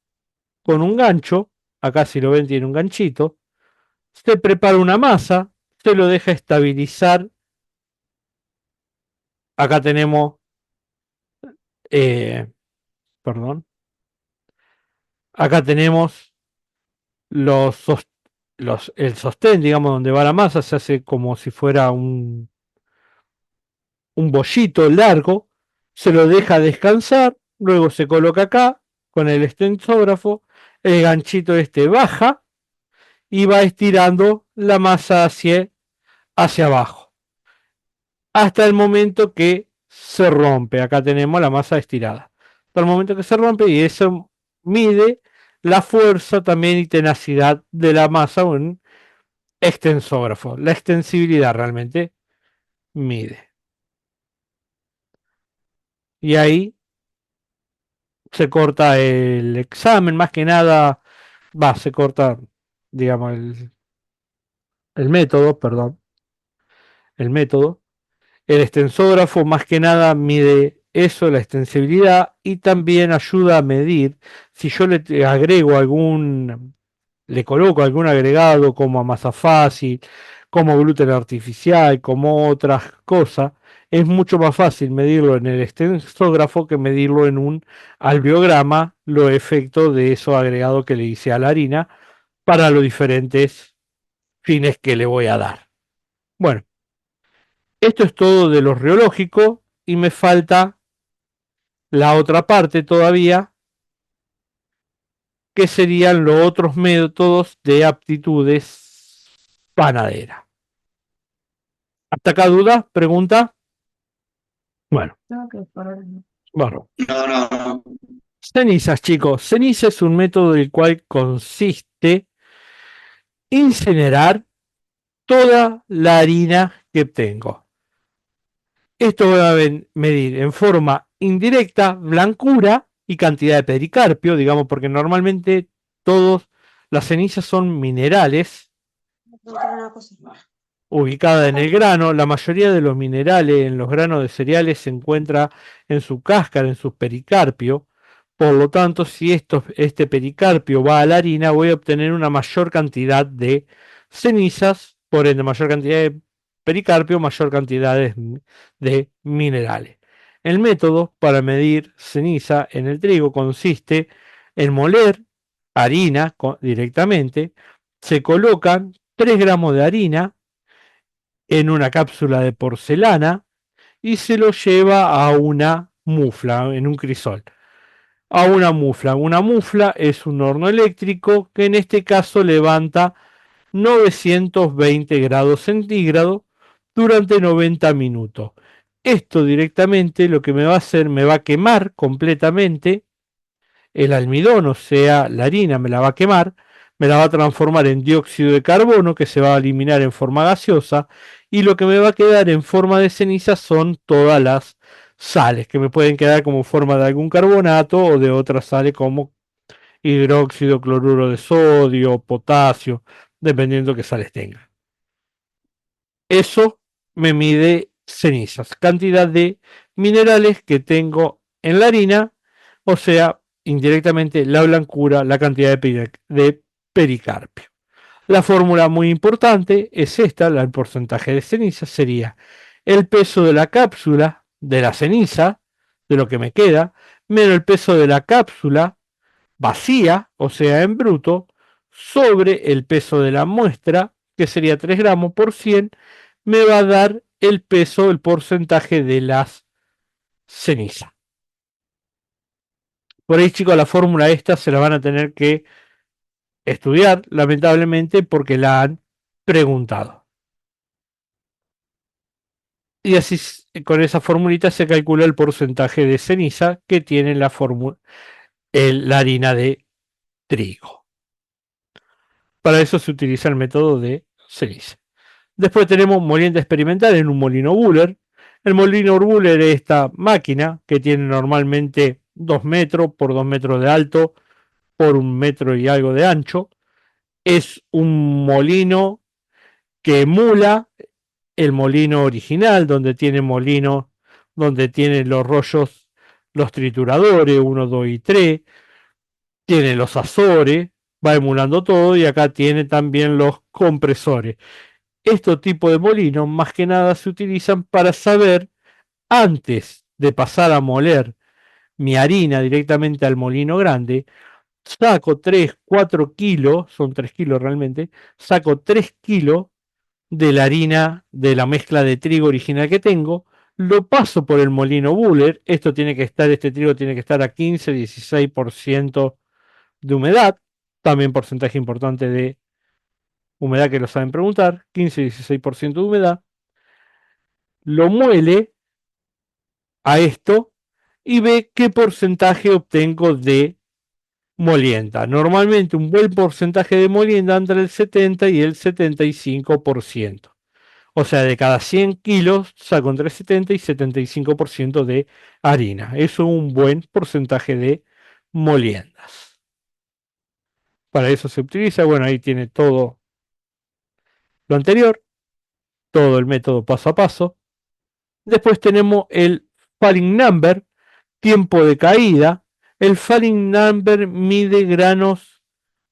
con un gancho, acá si lo ven tiene un ganchito, se prepara una masa, se lo deja estabilizar, acá tenemos, eh, perdón, acá tenemos los, el sostén, digamos, donde va la masa, se hace como si fuera un bollito largo, se lo deja descansar, luego se coloca acá con el estensógrafo, el ganchito este baja y va estirando la masa hacia abajo, hasta el momento que se rompe. Acá tenemos la masa estirada. Hasta el momento que se rompe y eso mide la fuerza también y tenacidad de la masa, un extensógrafo. La extensibilidad realmente mide. Y ahí se corta el examen, más que nada, se corta, digamos, el método, perdón, el método. El extensógrafo más que nada mide eso, la extensibilidad, y también ayuda a medir si yo le agrego le coloco algún agregado como masa fácil, como gluten artificial, como otras cosas, es mucho más fácil medirlo en el extensógrafo que medirlo en un alveograma, los efectos de esos agregados que le hice a la harina para los diferentes fines que le voy a dar. Bueno, esto es todo de lo reológico y me falta la otra parte todavía, que serían los otros métodos de aptitudes panaderas. ¿Hasta acá duda? ¿Pregunta? Bueno, Tengo que parar. bueno. No, no, no. Cenizas, chicos. Ceniza es un método del cual consiste incinerar toda la harina que tengo. Esto va a medir en forma indirecta blancura y cantidad de pericarpio, digamos, porque normalmente todas las cenizas son minerales ubicadas en el grano. La mayoría de los minerales en los granos de cereales se encuentra en su cáscara, en su pericarpio. Por lo tanto, si este pericarpio va a la harina, voy a obtener una mayor cantidad de cenizas, por ende, mayor cantidad de pericarpio, mayor cantidad de minerales. El método para medir ceniza en el trigo consiste en moler harina directamente, se colocan 3 gramos de harina en una cápsula de porcelana y se lo lleva a una mufla, en un crisol. A una mufla. Una mufla es un horno eléctrico que en este caso levanta 920 grados centígrados durante 90 minutos. Esto directamente lo que me va a hacer, me va a quemar completamente el almidón, o sea, la harina me la va a quemar, me la va a transformar en dióxido de carbono que se va a eliminar en forma gaseosa y lo que me va a quedar en forma de ceniza son todas las sales que me pueden quedar como forma de algún carbonato o de otras sales como hidróxido, cloruro de sodio, potasio, dependiendo qué sales tenga. Eso me mide cenizas, cantidad de minerales que tengo en la harina, o sea, indirectamente la blancura, la cantidad de pericarpio. La fórmula muy importante es esta, el porcentaje de ceniza sería el peso de la cápsula de la ceniza, de lo que me queda, menos el peso de la cápsula vacía, o sea, en bruto, sobre el peso de la muestra, que sería 3 gramos por 100, me va a dar el peso, el porcentaje de las cenizas. Por ahí, chicos, la fórmula esta se la van a tener que estudiar, lamentablemente, porque la han preguntado. Y así con esa formulita se calcula el porcentaje de ceniza que tiene la harina de trigo. Para eso se utiliza el método de ceniza. Después tenemos molienda experimental en un molino Buller. El molino Buller es esta máquina que tiene normalmente 2 metros por 2 metros de alto por 1 metro y algo de ancho. Es un molino que emula el molino original, donde tiene molino, donde tiene los rollos, los trituradores, 1, 2 y 3, tiene los azores, va emulando todo y acá tiene también los compresores. Estos tipos de molinos más que nada se utilizan para saber, antes de pasar a moler mi harina directamente al molino grande, saco 3, 4 kilos, son 3 kilos realmente, saco 3 kilos de la harina de la mezcla de trigo original que tengo, lo paso por el molino Buller, este trigo tiene que estar a 15-16% de humedad, también porcentaje importante de humedad que lo saben preguntar, 15-16% de humedad, lo muele a esto y ve qué porcentaje obtengo de molienda. Normalmente un buen porcentaje de molienda entre el 70 y el 75%. O sea, de cada 100 kilos saco entre 70 y 75% de harina. Eso es un buen porcentaje de moliendas. Para eso se utiliza, bueno, ahí tiene todo lo anterior, todo el método paso a paso. Después tenemos el falling number, tiempo de caída. El falling number mide granos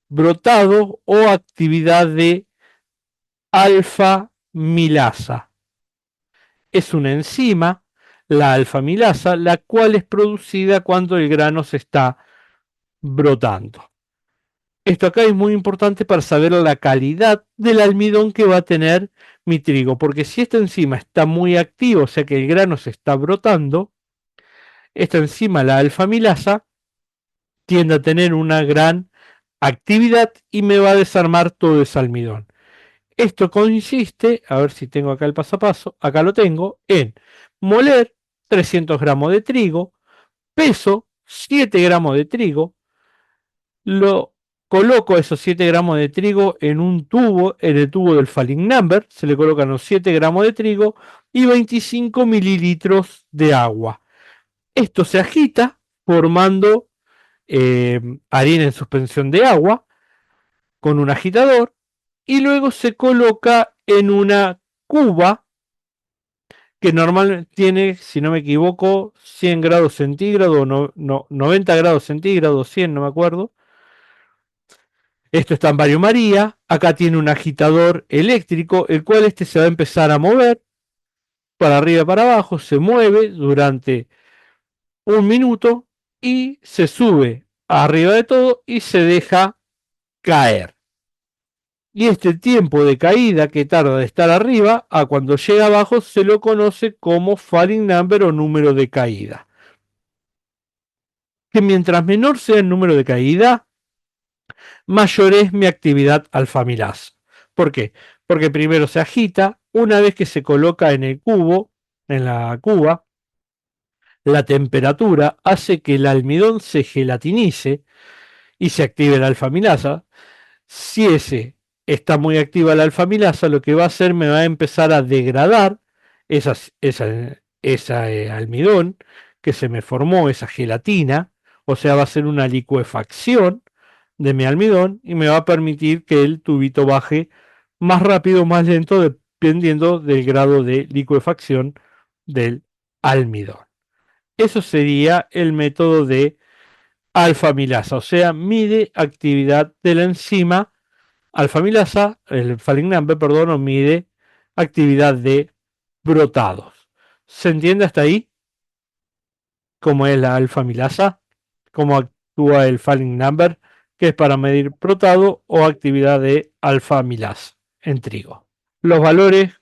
brotados o actividad de alfa milasa. Es una enzima, la alfamilasa, la cual es producida cuando el grano se está brotando. Esto acá es muy importante para saber la calidad del almidón que va a tener mi trigo, porque si esta enzima está muy activa, o sea que el grano se está brotando, esta enzima, la alfamilasa, tiende a tener una gran actividad y me va a desarmar todo ese almidón. Esto consiste, a ver si tengo acá el paso a paso, acá lo tengo, en moler 300 gramos de trigo, peso 7 gramos de trigo, lo coloco esos 7 gramos de trigo en un tubo, en el tubo del falling number, se le colocan los 7 gramos de trigo y 25 mililitros de agua. Esto se agita formando harina en suspensión de agua con un agitador y luego se coloca en una cuba que normalmente tiene, si no me equivoco, 100 grados centígrados, 90 grados centígrados, 100, no me acuerdo. Esto está en Barrio María. Acá tiene un agitador eléctrico, el cual este se va a empezar a mover para arriba y para abajo, se mueve durante 1 minuto y se sube arriba de todo y se deja caer. Y este tiempo de caída que tarda de estar arriba a cuando llega abajo se lo conoce como falling number o número de caída. Que mientras menor sea el número de caída, mayor es mi actividad alfamilasa. ¿Por qué? Porque primero se agita, una vez que se coloca en el cubo, en la cuba, la temperatura hace que el almidón se gelatinice y se active la alfamilasa. Si ese está muy activa la alfamilasa, lo que va a hacer me va a empezar a degradar esa almidón que se me formó, esa gelatina, o sea, va a ser una licuefacción de mi almidón y me va a permitir que el tubito baje más rápido o más lento dependiendo del grado de licuefacción del almidón. Eso sería el método de alfamilasa, o sea, mide actividad de la enzima alfamilasa, el Falling Number, perdón, o mide actividad de brotados. ¿Se entiende hasta ahí cómo es la alfamilasa? ¿Cómo actúa el Falling Number? Que es para medir brotado o actividad de alfamilasa en trigo. Los valores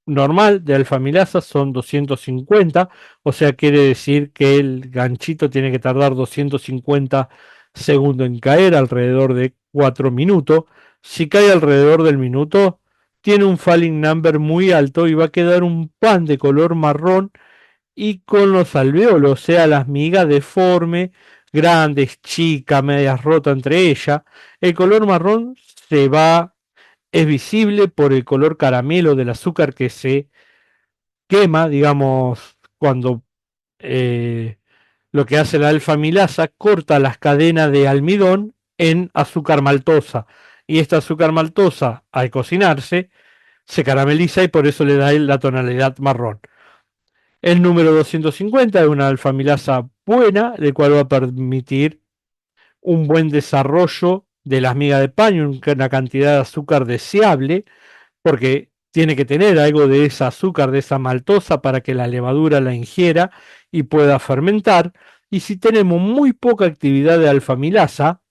normal de alfamilasa son 250, o sea, quiere decir que el ganchito tiene que tardar 250 segundos en caer, alrededor de 4 minutos. Si cae alrededor del minuto, tiene un falling number muy alto y va a quedar un pan de color marrón y con los alvéolos, o sea, las migas deformes, grandes, chicas, medias rotas entre ellas. El color marrón se va es visible por el color caramelo del azúcar que se quema, digamos, cuando lo que hace la alfamilasa corta las cadenas de almidón en azúcar maltosa. Y esta azúcar maltosa, al cocinarse, se carameliza y por eso le da la tonalidad marrón. El número 250 es una alfamilasa buena, el cual va a permitir un buen desarrollo de las migas de pan y una cantidad de azúcar deseable porque tiene que tener algo de esa azúcar, de esa maltosa, para que la levadura la ingiera y pueda fermentar. Y si tenemos muy poca actividad de alfamilasa,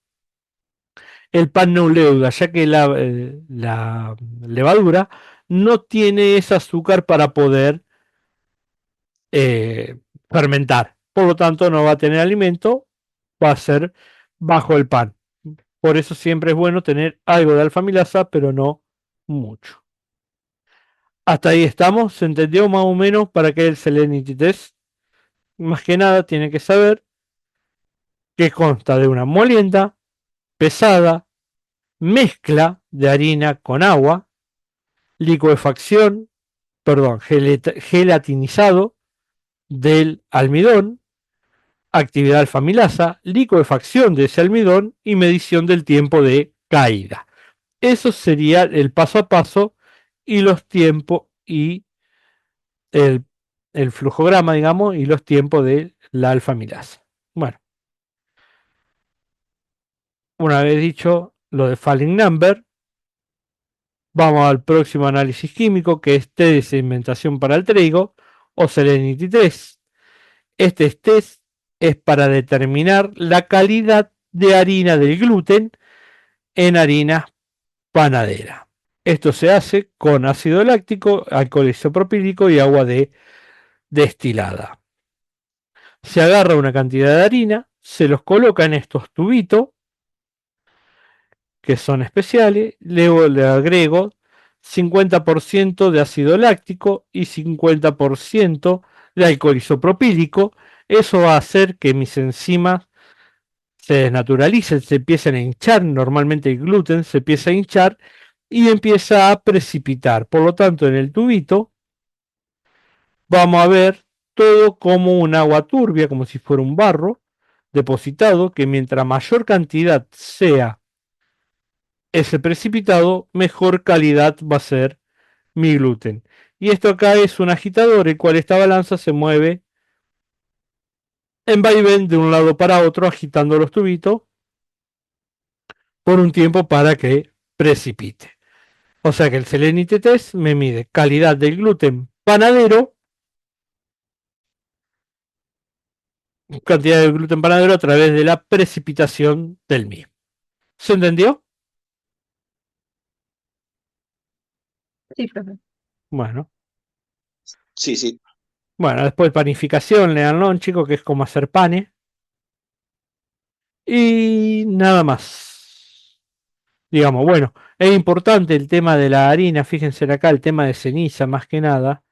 el pan no leuda, ya que la levadura no tiene ese azúcar para poder eh, fermentar. Por lo tanto, no va a tener alimento, va a ser bajo el pan. Por eso siempre es bueno tener algo de alfamilasa, pero no mucho. Hasta ahí estamos, ¿se entendió más o menos para qué el Selenity Test? Más que nada tiene que saber que consta de una molienda pesada, mezcla de harina con agua, licuefacción, perdón, gelatinizado del almidón, actividad alfamilasa, licuefacción de ese almidón y medición del tiempo de caída. Eso sería el paso a paso y los tiempos y el, el flujograma, digamos, y los tiempos de la alfamilasa. Bueno, una vez dicho lo de Falling Number, vamos al próximo análisis químico, que es test de sedimentación para el trigo o Selenity Test. Este test es para determinar la calidad de harina del gluten en harina panadera. Esto se hace con ácido láctico, alcohol isopropílico y agua destilada. Se agarra una cantidad de harina, se los coloca en estos tubitos que son especiales, luego le agrego 50% de ácido láctico y 50% de alcohol isopropílico. Eso va a hacer que mis enzimas se desnaturalicen, se empiecen a hinchar, normalmente el gluten se empieza a hinchar y empieza a precipitar. Por lo tanto, en el tubito vamos a ver todo como un agua turbia, como si fuera un barro depositado, que mientras mayor cantidad sea ese precipitado, mejor calidad va a ser mi gluten. Y esto acá es un agitador, el cual esta balanza se mueve en vaivén de un lado para otro, agitando los tubitos por un tiempo para que precipite. O sea que el Selenity Test me mide calidad del gluten panadero, cantidad de gluten panadero a través de la precipitación del mismo. ¿Se entendió? Sí, profe. Bueno. Sí, sí. Bueno, después panificación, leanlo, chicos, que es como hacer panes. Y nada más. Digamos, bueno, es importante el tema de la harina, fíjense acá el tema de ceniza más que nada,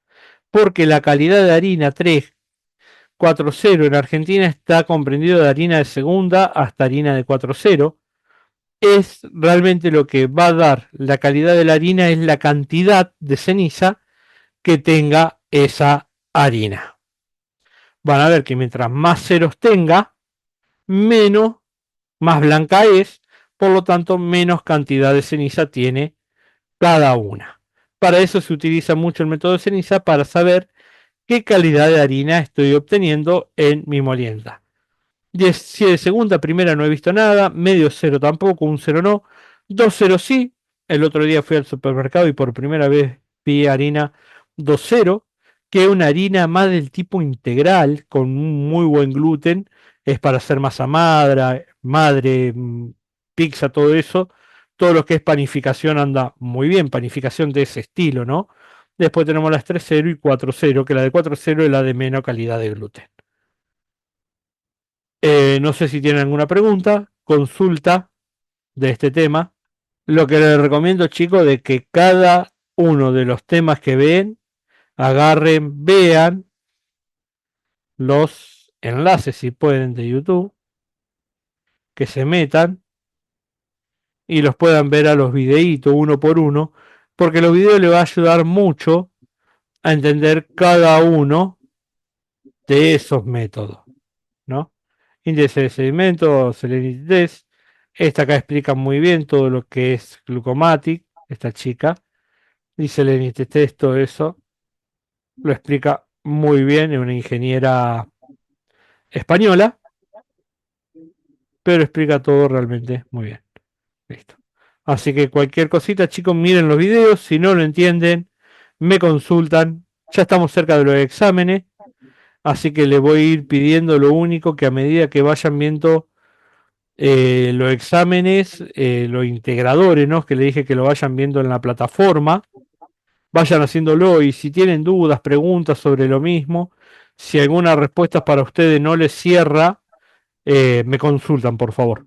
porque la calidad de harina 340 en Argentina está comprendido de harina de segunda hasta harina de 40. Es realmente lo que va a dar la calidad de la harina, es la cantidad de ceniza que tenga esa harina. Van a ver que mientras más ceros tenga, menos, más blanca es, por lo tanto menos cantidad de ceniza tiene cada una. Para eso se utiliza mucho el método de ceniza para saber qué calidad de harina estoy obteniendo en mi molienda. Si de segunda, primera no he visto nada, medio cero tampoco, un cero no, dos ceros sí. El otro día fui al supermercado y por primera vez vi harina 2.0, que es una harina más del tipo integral, con un muy buen gluten, es para hacer masa madre, pizza, todo eso. Todo lo que es panificación anda muy bien, panificación de ese estilo, ¿no? Después tenemos las 3.0 y 4.0, que la de 4.0 es la de menos calidad de gluten. No sé si tienen alguna pregunta, consulta de este tema. Lo que les recomiendo, chicos, de que cada uno de los temas que ven, agarren, vean los enlaces, si pueden, de YouTube, que se metan y los puedan ver a los videitos uno por uno, porque los videos les va a ayudar mucho a entender cada uno de esos métodos, ¿no? Índice de sedimento, Salinity Test. Esta acá explica muy bien todo lo que es Glucomatic, esta chica. Y Salinity Test, todo eso. Lo explica muy bien, es una ingeniera española, pero explica todo realmente muy bien. Listo. Así que cualquier cosita, chicos, miren los videos. Si no lo entienden, me consultan. Ya estamos cerca de los exámenes. Así que les voy a ir pidiendo lo único que a medida que vayan viendo los exámenes, los integradores, ¿no? Que le dije que lo vayan viendo en la plataforma, vayan haciéndolo y si tienen dudas, preguntas sobre lo mismo, si alguna respuesta para ustedes no les cierra, me consultan, por favor.